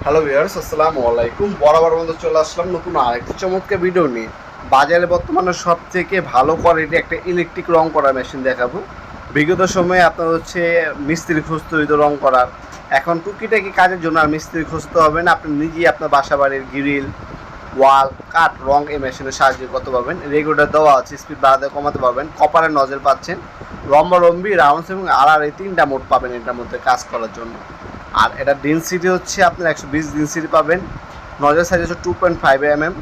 Hello viewers, আসসালামু আলাইকুম। বরাবর মতো চলে আসলাম নতুন আরেকটি চমৎকার ভিডিও নিয়ে। বাজারে বর্তমানে সবথেকে ভালো কোয়ালিটি একটা ইলেকট্রিক রং করা মেশিন দেখাবো। বিগত সময়ে আপনার হচ্ছে মিস্ত্রি খুঁজতে হইতো রং করার, এখন টুকিটাকি কাজের জন্য আর মিস্ত্রি খুঁজতে হবে না। আপনি নিজেই আপনার বাসা বাড়ির গ্রিল, ওয়াল, কাঠ রং এই মেশিনের সাহায্যে করতে পারবেন। রেগুলেটর দেওয়া আছে, স্পিড বাড়াতে কমাতে পারবেন। কপারের নজল পাচ্ছেন, লম্বি রাউন্ডস এবং আর এই তিনটা মোড পাবেন এটার মধ্যে কাজ করার জন্য। আর এটা ডেনসিটি হচ্ছে আপনার 120 ডেনসিটি পাবেন। নজর সাইজ হচ্ছে 2.5 mm।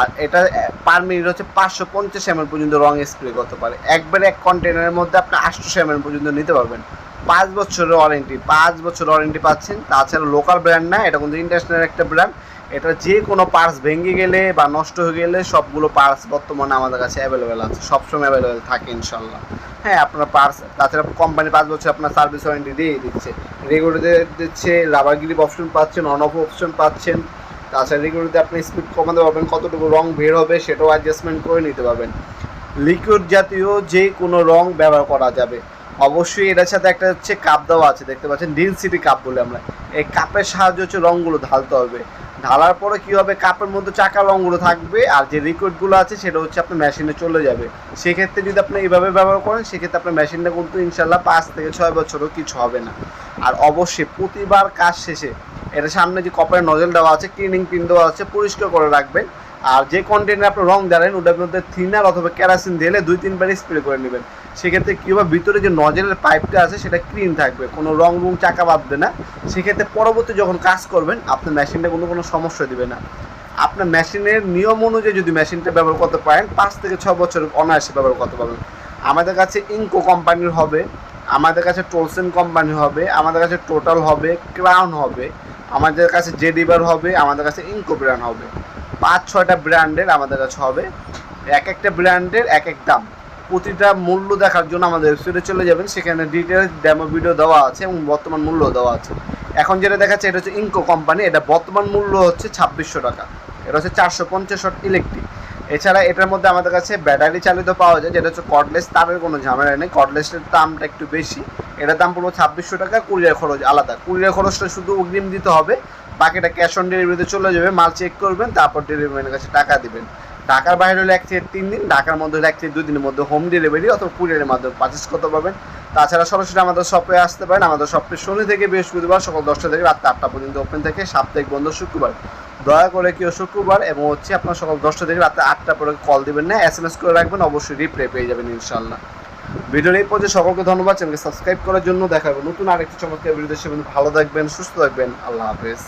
আর এটা পার মিনিট হচ্ছে 550 ml পর্যন্ত রং স্প্রে করতে পারে। একবারে এক কন্টেনারের মধ্যে আপনি 800 ml পর্যন্ত নিতে পারবেন। 5 বছরের ওয়ারেন্টি, 5 বছর ওয়ারেন্টি পাচ্ছেন। তাছাড়া লোকাল ব্র্যান্ড না, এটা কিন্তু ইন্টারন্যাশনাল একটা ব্র্যান্ড। এটা যে কোনো পার্টস ভেঙে গেলে বা নষ্ট হয়ে গেলে সবগুলো পার্টস বর্তমানে আমাদের কাছে অ্যাভেলেবেল আছে, সবসময় অ্যাভেলেবেল থাকে ইনশাল্লাহ। হ্যাঁ, আপনার পার্টস, তাছাড়া কোম্পানি 5 বছর আপনার সার্ভিস ওয়ারেন্টি দিয়ে দিচ্ছে। রেগুলেটর দিচ্ছে, রাবার গ্রিপ অপশন পাচ্ছেন, অন অফ অপশন পাচ্ছেন। তাছাড়া রেগুলেটরতে আপনি স্পিড কমাতে পারবেন, কতটুকু রং বের হবে সেটাও অ্যাডজাস্টমেন্ট করে নিতে পারবেন। লিকুইড জাতীয় যে কোনো রং ব্যবহার করা যাবে। অবশ্যই এটার সাথে একটা হচ্ছে কাপ দেওয়া আছে, দেখতে পাচ্ছেন ডেনসিটি কাপ বলে আমরা। এই কাপের সাহায্যে হচ্ছে রঙগুলো ঢালতে হবে। ঢালার পরে কী হবে, কাপের মধ্যে চাকা রঙগুলো থাকবে, আর যে লিকুইডগুলো আছে সেটা হচ্ছে আপনার মেশিনে চলে যাবে। সেক্ষেত্রে যদি আপনি এইভাবে ব্যবহার করেন, সেক্ষেত্রে আপনার মেশিনটা কিন্তু ইনশাল্লাহ 5 থেকে 6 বছরও কিছু হবে না। আর অবশ্যই প্রতিবার কাজ শেষে এটা সামনে যে কপারের নজল দেওয়া আছে, ক্লিনিং পিন দেওয়া আছে, পরিষ্কার করে রাখবেন। আর যে কন্টেনারে আপনি রং দেন ওটার মধ্যে থিনার অথবা কেরাসিন ঢেলে 2-3 বার স্প্রে করে নেবেন। সেক্ষেত্রে কী হবে, ভিতরে যে নজলের পাইপটা আছে সেটা ক্লিন থাকবে, কোনো রং চাকা বাঁধবে না। সেক্ষেত্রে পরবর্তী যখন কাজ করবেন আপনার মেশিনটা কোনো সমস্যা দেবে না। আপনার মেশিনের নিয়ম অনুযায়ী যদি মেশিনটা ব্যবহার করতে পারেন, 5 থেকে 6 বছর অনায়াসে ব্যবহার করতে পারবেন। আমাদের কাছে ইনকো কোম্পানির হবে, আমাদের কাছে টোলসেন কোম্পানি হবে, আমাদের কাছে টোটাল হবে, ক্রাউন হবে, আমাদের কাছে জেডিবার হবে, আমাদের কাছে ইনকো ব্র্যান্ড হবে। 5-6টা ব্র্যান্ডের আমাদের কাছে হবে, এক একটা ব্র্যান্ডের এক এক দাম। প্রতিটা মূল্য দেখার জন্য আমাদের ওয়েবসাইটে চলে যাবেন, সেখানে ডিটেলস ডেমো ভিডিও দেওয়া আছে এবং বর্তমান মূল্য দেওয়া আছে। এখন যেটা দেখাচ্ছে এটা হচ্ছে ইনকো কোম্পানি, এটা বর্তমান মূল্য হচ্ছে 2600 টাকা। এটা হচ্ছে 450 ওয়াট ইলেকট্রিক। এছাড়া এটার মধ্যে আমাদের কাছে ব্যাটারি চালিত পাওয়া যায়, যেটা হচ্ছে কর্ডলেস, তারের কোনো ঝামেলা নেই। কর্ডলেসের দামটা একটু বেশি, এটার দাম পড়বো 2600 টাকা। কুরিয়ার খরচ আলাদা, কুরিয়ার খরচটা শুধু অগ্রিম দিতে হবে, বাকিটা ক্যাশ অন ডেলিভারিতে চলে যাবে। মাল চেক করবেন, তারপর ডেলিভারি ম্যানের কাছে টাকা দিবেন। ঢাকার বাইরে হলে 1 থেকে 3 দিন, ঢাকার মধ্যে হলে 1 থেকে 2 দিনের মধ্যে হোম ডেলিভারি অথবা কুরিয়ারের মাধ্যমে পারচেস করতে পারবেন। তাছাড়া সরাসরি আমাদের শপে আসতে পারেন। আমাদের শপে শনি থেকে বৃহস্পতিবার সকাল 10টা থেকে রাত 8টা পর্যন্ত ওপেন থাকে, সাপ্তাহিক বন্ধ শুক্রবার। দয়া করে কেউ শুক্রবার এবং হচ্ছে আপনার সকাল 10টা থেকে রাত 8টা পরে কল দিবেন না, SMS করে রাখবেন, অবশ্যই রিপ্লাই পেয়ে যাবেন ইনশাল্লাহ। ভিডিওর এই পর্যায়ে সকলকে ধন্যবাদ, চ্যানেলকে সাবস্ক্রাইব করার জন্য। দেখা হবে নতুন আরেকটি চমৎকার ভিডিও। সে ভালো থাকবেন, সুস্থ থাকবেন, আল্লাহ হাফেজ।